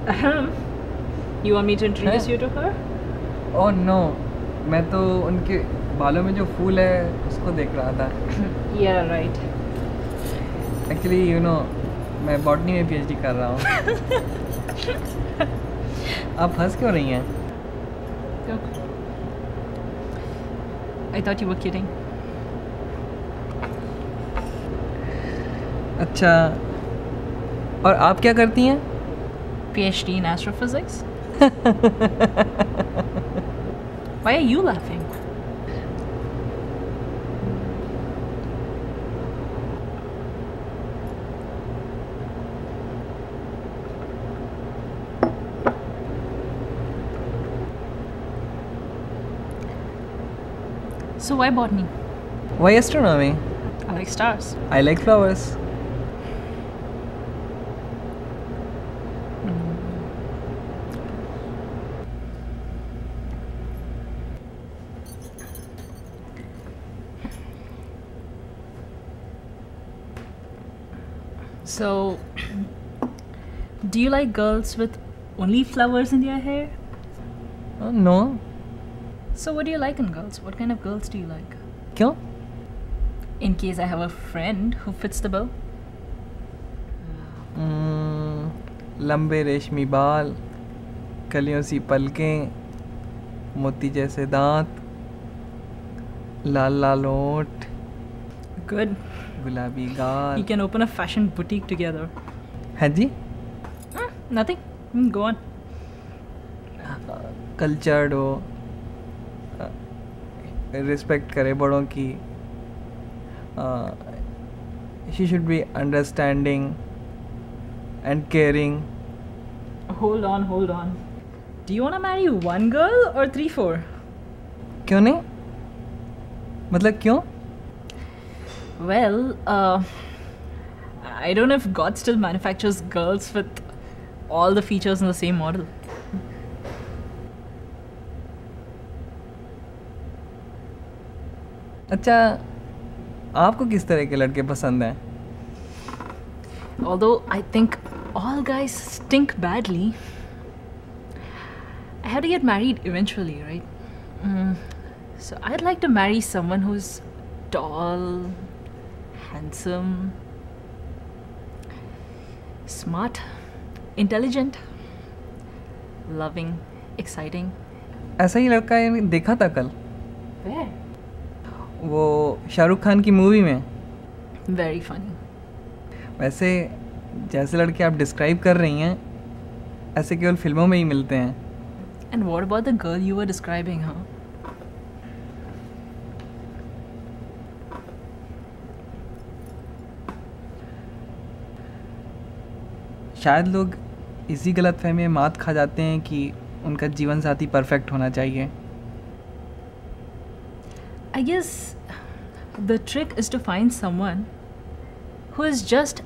Ahem. You want me to introduce Huh? you to her? Oh no, मैं तो उनके बालों में जो फूल है उसको देख रहा था। Yeah, right. एक्चुअली मैं बॉटनी में पीएचडी कर रहा हूँ। आप हंस क्यों रही हैं? Okay. I thought you were kidding. अच्छा, और आप क्या करती हैं? PhD in astrophysics? Why are you laughing? So why botany? Why astronomy? I like stars. I like flowers. So, do you like girls with only flowers in their hair? No. So, what do you like in girls? What kind of girls do you like? क्यों? In case I have a friend who fits the bill. लंबे रेशमी बाल, कलियों सी पलकें, मोती जैसे दांत, लाल लाल होंठ, Good. गुलाबी गाल। You can open a fashion boutique together. है जी? Nothing. Go on. कल्चर्ड हो, रिस्पेक्ट करे बड़ों की, she should be understanding and caring. Hold on, hold on. Do you want to marry one girl or 3-4? क्यों नहीं? मतलब क्यों? Well, I don't know if God still manufactures girls with all the features in the same model. अच्छा, आपको किस तरह के लड़के पसंद हैं? Although I think all guys stink badly, I have to get married eventually, right? So I'd like to marry someone who's tall, handsome, smart, intelligent, loving, exciting. ऐसा ही लड़का देखा था कल, Where? वो शाहरुख खान की मूवी में। Very funny. वैसे जैसे लड़के आप डिस्क्राइब कर रही हैं, ऐसे केवल फिल्मों में ही मिलते हैं। And what about the girl you were describing, huh? शायद लोग इसी गलतफहमी में मात खा जाते हैं कि उनका जीवन साथी परफेक्ट होना चाहिए। I guess the trick is to find someone who is just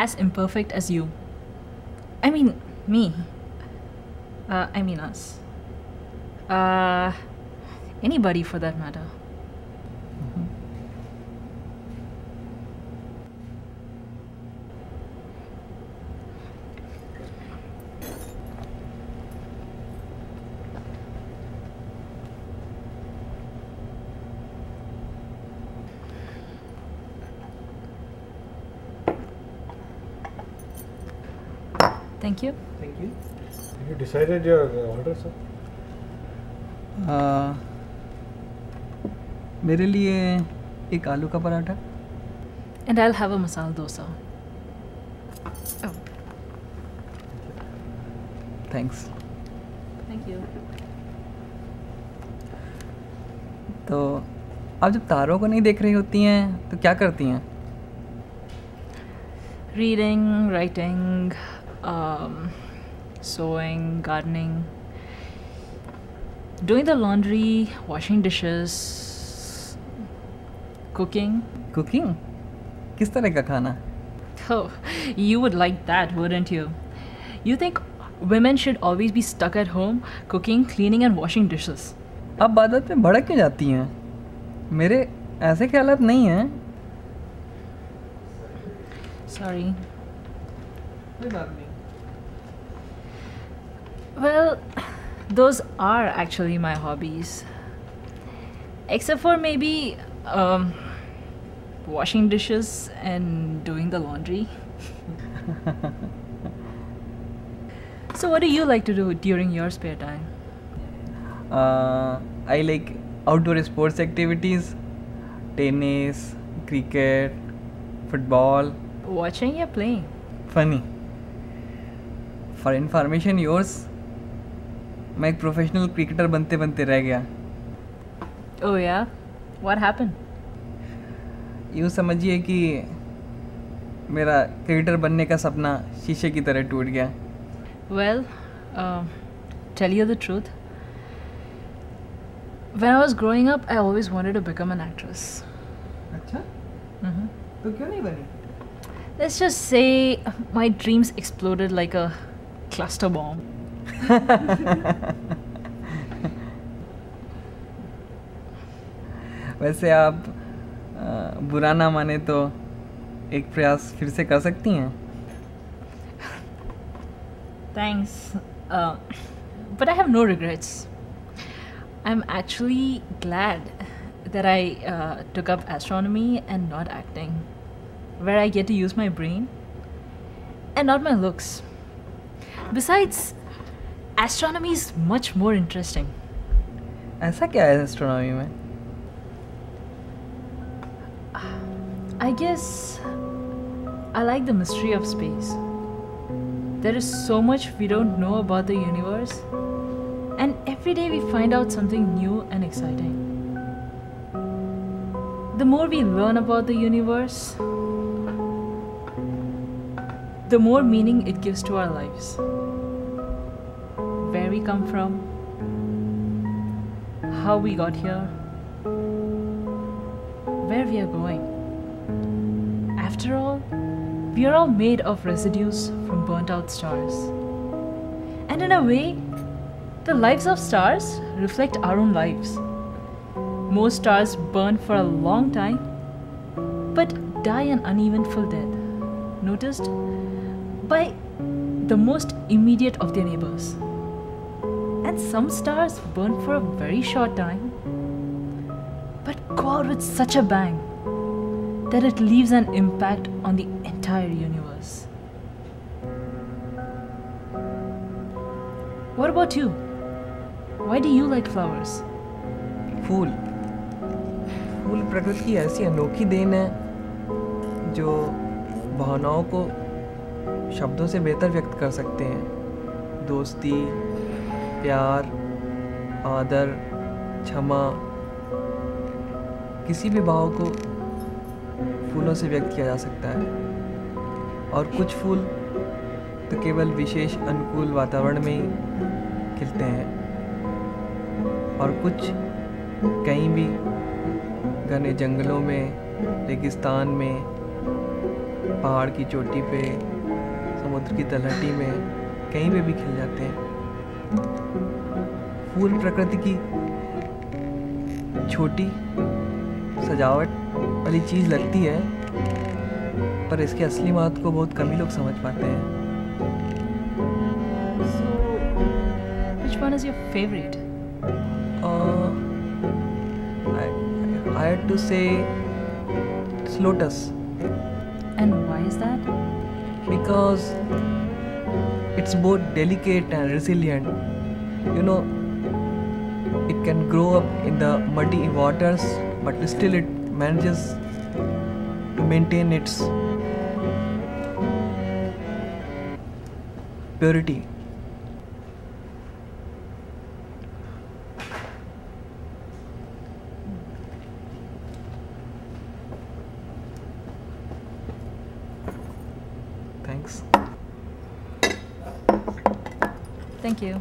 as imperfect as you. I mean, me. I mean us. Anybody for that matter. Thank you. Thank you. Have you decided your order, sir? मेरे लिए एक आलू का paratha. And I'll have a masala dosa. Oh, thanks. thank you. तो आप जब तारों को नहीं देख रही होती हैं तो क्या करती हैं? Reading, writing, sewing, gardening, doing the laundry, washing dishes, cooking. Cooking? किस तरह का खाना? Oh, you would like that, wouldn't you? You think women should always be stuck at home, cooking, cleaning, and washing dishes? आप बात बात पे भड़क क्यों जाती हैं? मेरे ऐसे ख्यालात नहीं हैं। Sorry. कोई बात नहीं। Well, those are actually my hobbies. Except for maybe washing dishes and doing the laundry. So, what do you like to do during your spare time? I like outdoor sports activities, tennis, cricket, football. Watching or playing? Funny. For information yours, मैं एक professional cricketer बनते बनते रह गया. Oh, yeah? What happened? यूँ समझिए कि मेरा क्रिकेटर बनने का सपना शीशे की तरह टूट गया. Well, tell you the truth. When I was growing up, I always wanted to become an actress. अच्छा, hmm तो क्यों नहीं बनी? Let's just say my dreams exploded like a cluster bomb. वैसे आप बुरा ना माने तो एक प्रयास फिर से कर सकती हैं. Thanks. But I have no regrets. I'm actually glad that I took up astronomy and not acting, where I get to use my brain and not my looks. Besides, astronomy is much more interesting. ऐसा क्या है astronomy में? I guess I like the mystery of space. There is so much we don't know about the universe, and every day we find out something new and exciting. The more we learn about the universe, the more meaning it gives to our lives. Where we come from, how we got here, where we are going. After all, we are all made of residues from burnt out stars. And in a way, the lives of stars reflect our own lives. Most stars burn for a long time, but die an uneventful death, noticed by the most immediate of their neighbors. And some stars burn for a very short time, but go out with such a bang that it leaves an impact on the entire universe. What about you? Why do you like flowers? फूल प्रकृति की ऐसी अनोखी then है जो भावनाओं को शब्दों से बेहतर व्यक्त कर सकते हैं. दोस्ती, प्यार, आदर, क्षमा, किसी भी भाव को फूलों से व्यक्त किया जा सकता है. और कुछ फूल तो केवल विशेष अनुकूल वातावरण में ही खिलते हैं, और कुछ कहीं भी घने जंगलों में, रेगिस्तान में, पहाड़ की चोटी पे, समुद्र की तलहटी में, कहीं पे भी खिल जाते हैं. फूल प्रकृति की छोटी सजावट वाली चीज़ लगती है, पर इसके असली महत्व को बहुत कम ही लोग समझ पाते हैं. So, which one is your favorite? I had to say it's lotus, And why is that? because it's both delicate and resilient. You know, it can grow up in the muddy waters, but still it manages to maintain its purity. Thanks. Thank you.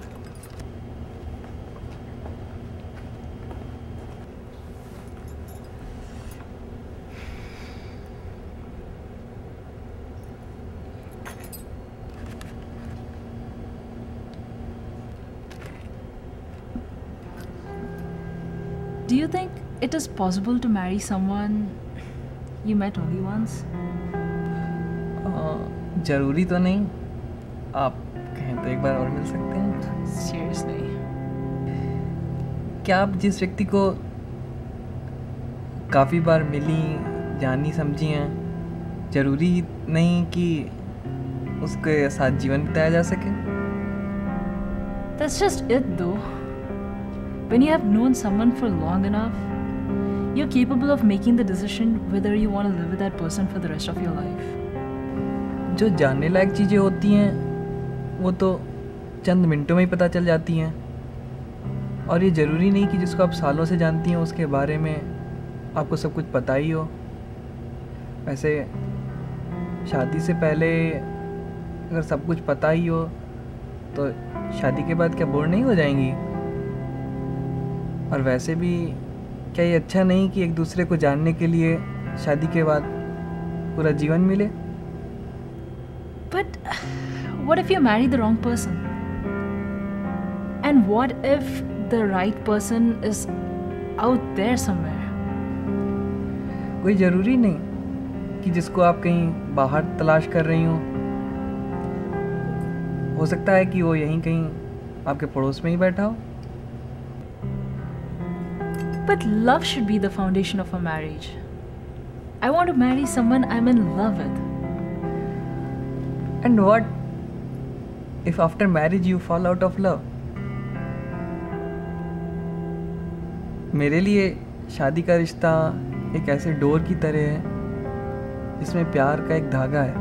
Do you think it is possible to marry someone you met only once? ज़रूरी तो नहीं, आप कहें तो एक बार और मिल सकते हैं। Seriously. क्या आप जिस व्यक्ति को काफ़ी बार मिली, जानी, समझी हैं, ज़रूरी नहीं कि उसके साथ जीवन बिताया जा सके? That's just it though. When you have known someone for long enough, you're capable of making the decision whether you want to live with that person for the rest of your life. जो जानने लायक चीज़ें होती हैं वो तो चंद मिनटों में ही पता चल जाती हैं, और ये ज़रूरी नहीं कि जिसको आप सालों से जानती हैं उसके बारे में आपको सब कुछ पता ही हो। वैसे शादी से पहले अगर सब कुछ पता ही हो तो शादी के बाद क्या बोर नहीं हो जाएंगी? और वैसे भी क्या ये अच्छा नहीं कि एक दूसरे को जानने के लिए शादी के बाद पूरा जीवन मिले? But what if you marry the wrong person? And what if the right person is out there somewhere? कोई ज़रूरी नहीं कि जिसको आप कहीं बाहर तलाश कर रही हो सकता है कि वो यहीं कहीं आपके पड़ोस में ही बैठा हो। But love should be the foundation of a marriage. I want to marry someone I'm in love with. And what if after marriage you fall out of love? मेरे लिए शादी का रिश्ता एक ऐसे डोर की तरह है जिसमें प्यार का एक धागा है।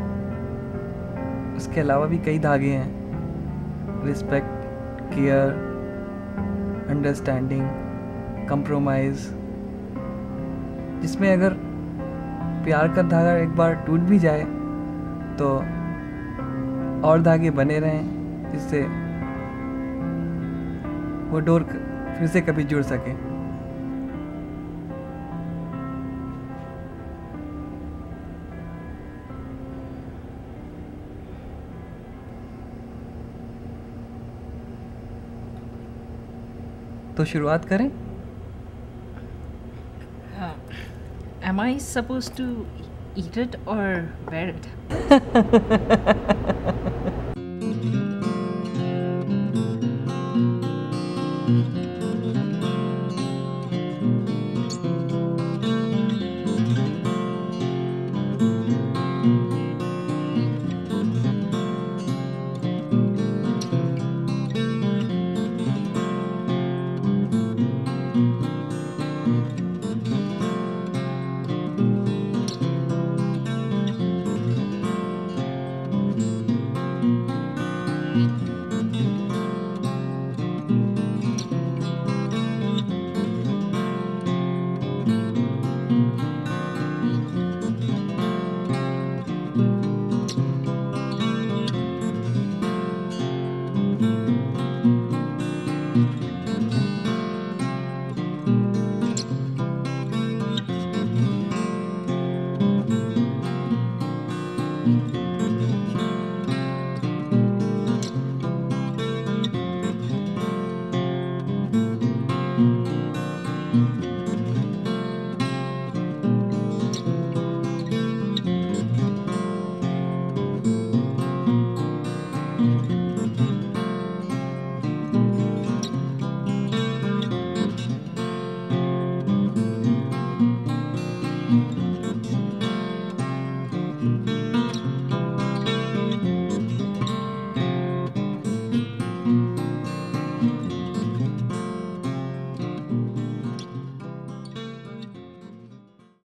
उसके अलावा भी कई धागे हैं, रिस्पेक्ट, केयर, अंडरस्टैंडिंग, कंप्रोमाइज़, जिसमें अगर प्यार का धागा एक बार टूट भी जाए तो और धागे बने रहें जिससे वो डोर फिर से कभी जुड़ सके। तो शुरुआत करें? Am I supposed to eat it or wear it?